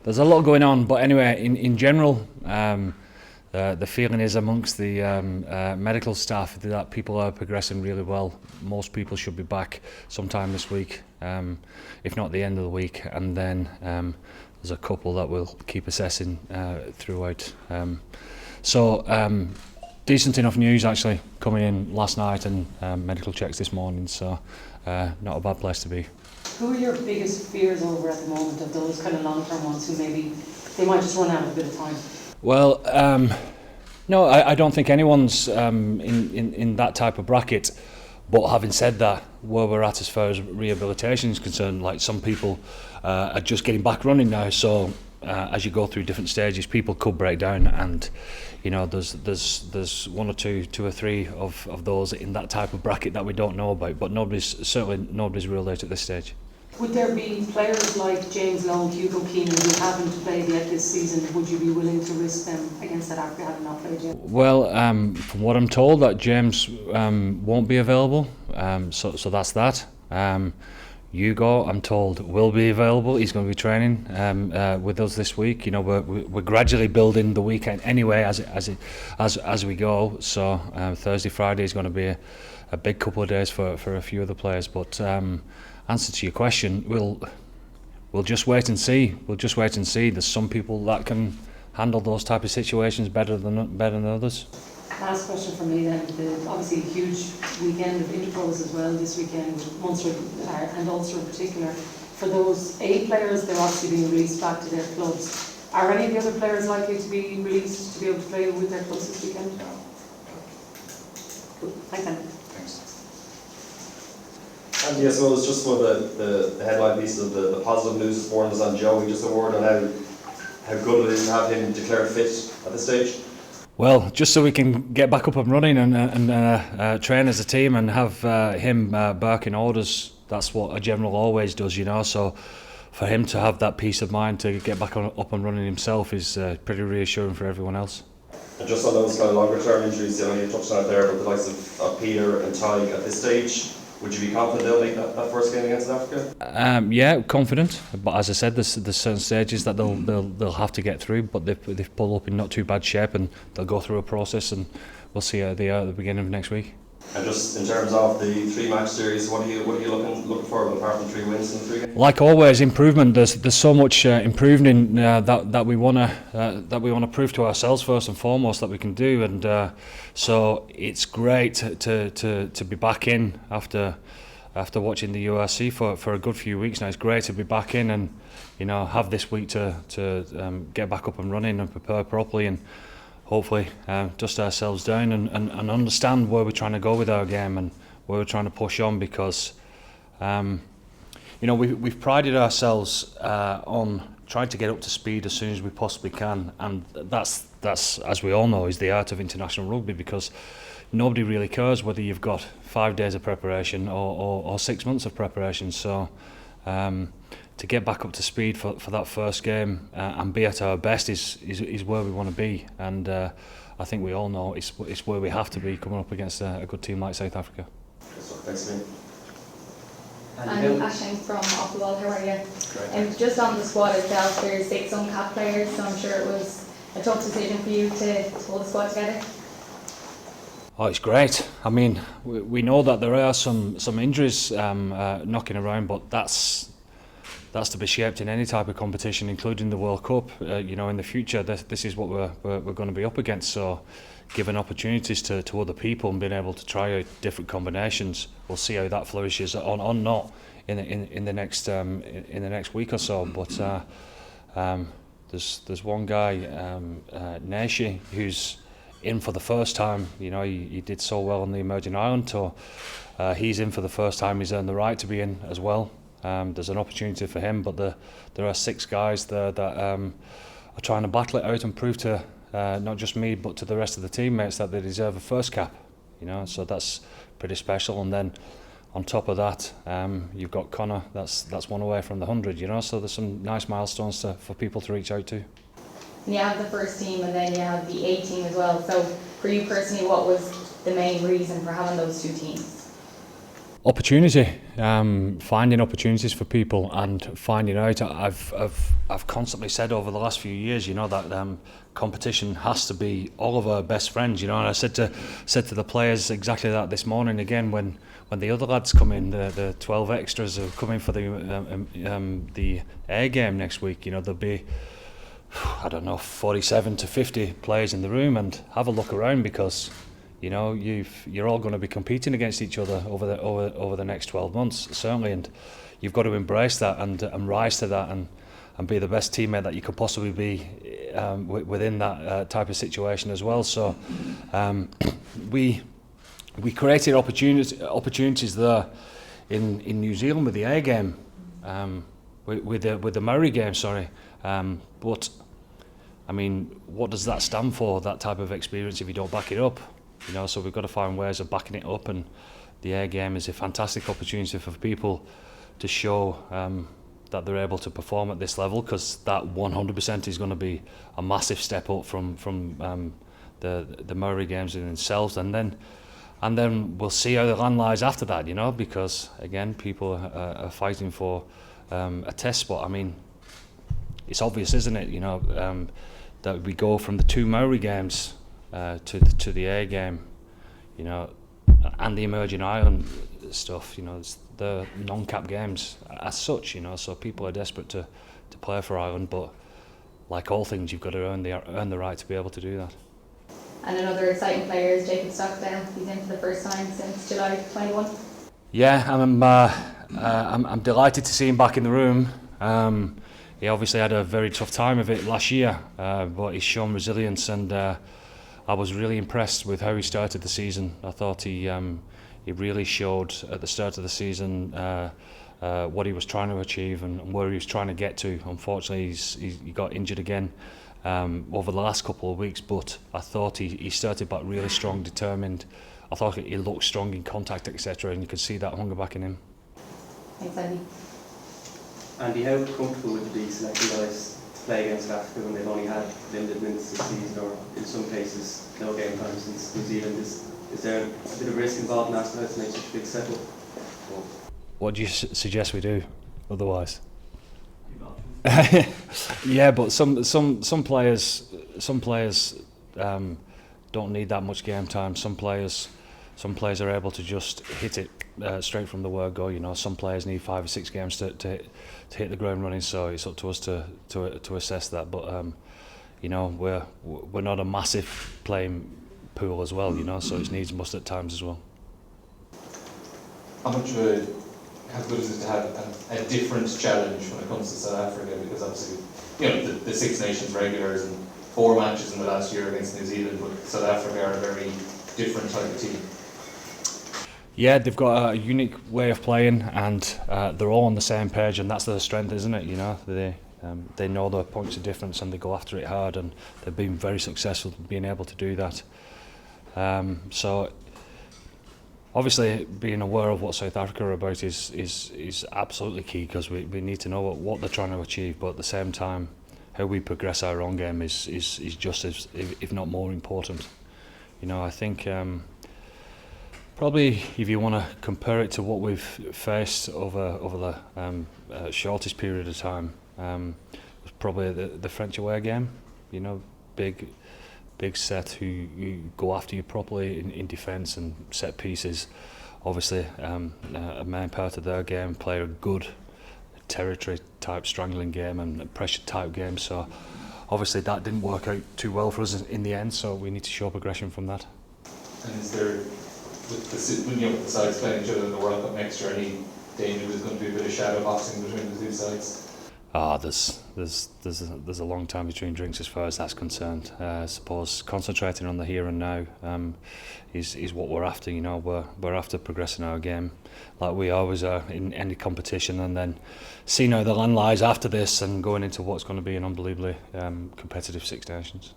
There's a lot going on, but anyway, in general, the feeling is amongst the medical staff that people are progressing really well. Most people should be back sometime this week, if not the end of the week, and then there's a couple that we'll keep assessing throughout. Decent enough news actually coming in last night, and medical checks this morning, so not a bad place to be. Who are your biggest fears over at the moment of those kind of long-term ones who maybe they might just run out of a bit of time? Well, no, I don't think anyone's in that type of bracket. But having said that, where we're at as far as rehabilitation is concerned, like some people are just getting back running now. So as you go through different stages, people could break down, and you know there's one or two or three of those in that type of bracket that we don't know about. But nobody's ruled out at this stage. Would there be players like James Lowe and Hugo Keenan who haven't played yet this season? Would you be willing to risk them against South Africa having not played yet? Well, from what I'm told, that James won't be available, so that's that. Hugo, I'm told, will be available. He's going to be training with us this week. You know, we're gradually building the weekend anyway as we go. So Thursday, Friday is going to be a big couple of days for a few of the players. But answer to your question, we'll just wait and see. We'll just wait and see. There's some people that can handle those type of situations better than others. Last question from me then. Obviously a huge weekend of interpros as well this weekend, Munster and Ulster in particular. For those 8 players, they're obviously being released back to their clubs. Are any of the other players likely to be released to be able to play with their clubs this weekend? Cool. Thanks, Andy. And yes, well, it's just one of the headline pieces of the positive news this morning was on Joe. We just a word on how good it is to have him declared fit at this stage. Well, just so we can get back up and running and train as a team and have him barking orders, that's what a general always does, you know. So for him to have that peace of mind to get back up and running himself is pretty reassuring for everyone else. And just on those kind of longer term injuries, you know, you touched on it there, but the likes of Peter and Tyg at this stage, would you be confident they'll make that first game against South Africa? Yeah, confident. But as I said, there's certain stages that they'll have to get through. But they've pulled up in not too bad shape, and they'll go through a process, and we'll see how they are at the beginning of next week. And just in terms of the 3-match series, what are you looking for apart from 3 wins in 3 games? Like always, improvement. There's so much improving that we wanna prove to ourselves first and foremost that we can do, and so it's great to be back in after watching the URC for a good few weeks now. It's great to be back in and you know have this week to get back up and running and prepare properly, and hopefully dust ourselves down and understand where we're trying to go with our game and where we're trying to push on, because you know we've prided ourselves on trying to get up to speed as soon as we possibly can, and that's as we all know is the art of international rugby, because nobody really cares whether you've got 5 days of preparation or 6 months of preparation. So to get back up to speed for that first game and be at our best is where we want to be, and I think we all know it's where we have to be coming up against a good team like South Africa. Thanks, Ian. I'm Ashing from Off the Wall. How are you? Great. Just on the squad itself, there's 6 uncapped players, so I'm sure it was a tough decision for you to hold the squad together. Oh, it's great. I mean, we know that there are some injuries knocking around, but that's to be shaped in any type of competition, including the World Cup. You know, in the future, this is what we're going to be up against. So, giving opportunities to other people and being able to try out different combinations, we'll see how that flourishes on not in the next week or so. But there's one guy, Nashi, who's in for the first time. You know, he did so well on the Emerging Ireland tour. He's in for the first time. He's earned the right to be in as well. There's an opportunity for him, but there are 6 guys there that are trying to battle it out and prove to not just me but to the rest of the teammates that they deserve a first cap. You know, so that's pretty special. And then on top of that, you've got Connor. That's one away from the 100. You know, so there's some nice milestones for people to reach out to. And you have the first team and then you have the A team as well. So for you personally, what was the main reason for having those 2 teams? Opportunity. finding opportunities for people and finding out. I've constantly said over the last few years, that competition has to be all of our best friends, and I said to the players exactly that this morning again when the other lads come in, the 12 extras who come in for the air game next week. There'll be, I don't know, 47 to 50 players in the room, and have a look around because you're all going to be competing against each other over the next 12 months certainly, and you've got to embrace that and rise to that and be the best teammate that you could possibly be within that type of situation as well. So we created opportunities there in New Zealand with the A game, with the Maori game, sorry. But I mean, what does that stand for? That type of experience if you don't back it up, So we've got to find ways of backing it up, and the A game is a fantastic opportunity for people to show that they're able to perform at this level, because that 100% is going to be a massive step up from the Maori games in themselves, and then we'll see how the land lies after that, because again, people are fighting for a test spot. I mean, it's obvious, isn't it? That we go from the 2 Maori games to the A game, and the emerging Ireland stuff. It's the non-cap games as such. So people are desperate to play for Ireland, but like all things, you've got to earn the right to be able to do that. And another exciting player is Jacob Stockdale. He's in for the first time since July 21. Yeah, I'm delighted to see him back in the room. He obviously had a very tough time of it last year, but he's shown resilience, and I was really impressed with how he started the season. I thought he really showed at the start of the season what he was trying to achieve and where he was trying to get to. Unfortunately, he got injured again over the last couple of weeks, but I thought he started back really strong, determined. I thought he looked strong in contact, etc., and you could see that hunger back in him. Thanks, Andy. Andy, how comfortable would you be selecting guys to play against Africa when they've only had limited minutes this season, or in some cases no game time since New Zealand? Is there a bit of risk involved in asking to make such a big step up? What do you suggest we do otherwise? Yeah, but some players don't need that much game time. Some players are able to just hit it straight from the word go. Some players need 5 or 6 games to hit the ground running. So it's up to us to assess that. But we're not a massive playing pool as well. So it needs must at times as well. How good is it to have a different challenge when it comes to South Africa? Because obviously, the Six Nations regulars and 4 matches in the last year against New Zealand, but South Africa are a very different type of team. Yeah, they've got a unique way of playing, and they're all on the same page, and that's their strength, isn't it? They know their points of difference and they go after it hard, and they've been very successful in being able to do that. So obviously, being aware of what South Africa are about is absolutely key, because we need to know what they're trying to achieve, but at the same time, how we progress our own game is just as, if not more important. I think probably if you want to compare it to what we've faced over the shortest period of time, was probably the French away game. Big set who go after you properly in defence and set pieces. Obviously, a main part of their game, play a good territory type strangling game and a pressure type game. So obviously that didn't work out too well for us in the end. So we need to show progression from that. And is there, with the sides playing each other in the World Cup next year, any danger there's going to be a bit of shadow boxing between the two sides? There's a long time between drinks as far as that's concerned. I suppose concentrating on the here and now is what we're after. We're after progressing our game like we always are in any competition, and then seeing how the land lies after this and going into what's going to be an unbelievably competitive Six Nations.